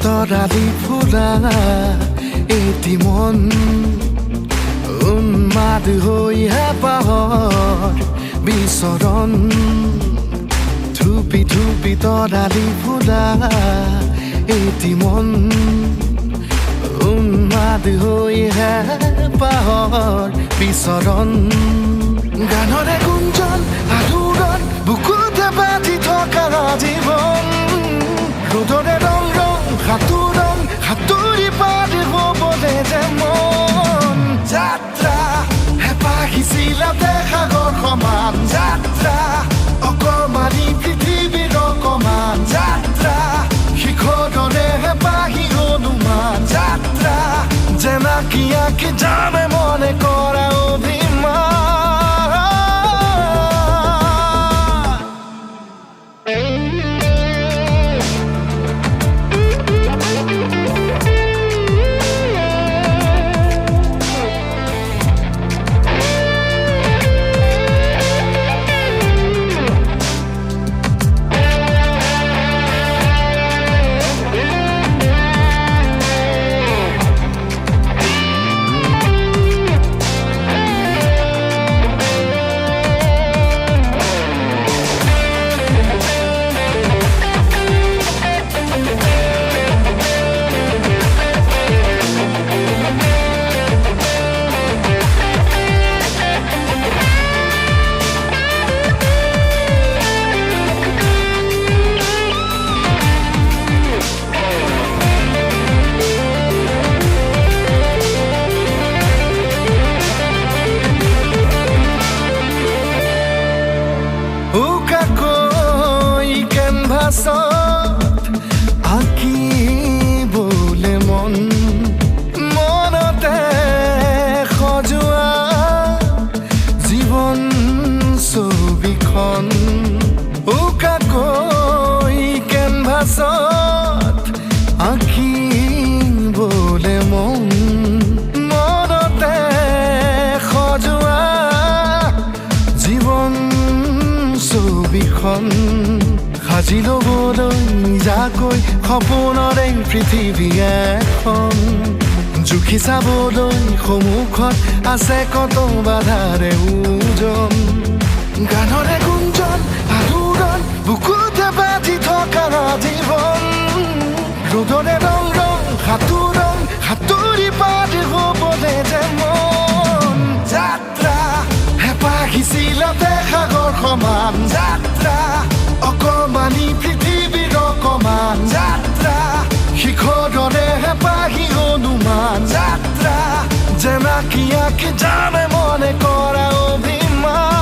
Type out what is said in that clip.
তৰালি ফুলা এটি মন উন্মাদ হৈ হেঁপাহৰ বিচৰণ থুপি থুপি তৰালি ফুলা এটি মন উন্মাদ হৈ হেঁপাহৰ বিচৰণ গানৰে গুঞ্জন আলোড়ন বুকুতে বাজি থকা জীৱন ৰ'দৰে ৰং সাঁতোৰং সাঁতুৰি পাৰি হ'বলে যে মন যাত্ৰা হেঁপাহিছিলা সাগৰ সমান যাত্ৰা অকমানি পৃথিৱীৰ অকমান যাত্ৰা শিখৰৰে হেঁপাহি অনুমান যাত্ৰা জেনাকি আঁকি জানে মনে কৰা অভিমান আঁকিবলে মন মনতে সজোৱা জীৱন ছবিখন উকাকৈ কেনভাছত আঁকিবলে মন মনতে সজোৱা জীৱন ছবিখন সাজি ল'বলৈ নিজাকৈ সপোনৰে পৃথিৱী এখন জুখি চাবলৈ সন্মুখত আছে কত বাধাৰে ওজন গানৰে গুঞ্জন আলোড়ন বুকুতে বাজি থকা জীৱন ৰ'দৰে ৰং ৰং সাঁতোৰং সাঁতুৰি পাৰি হ'বলে যে মন যাত্ৰা হেঁপাহিছিলা সাগৰ সমান যাত্ৰা অকমানি পৃথিৱীৰ অকমান যাত্ৰা শিখৰৰে হেঁপাহি অনুমান যাত্ৰা জেনাকি আঁকি জানে মনে কৰা অভিমান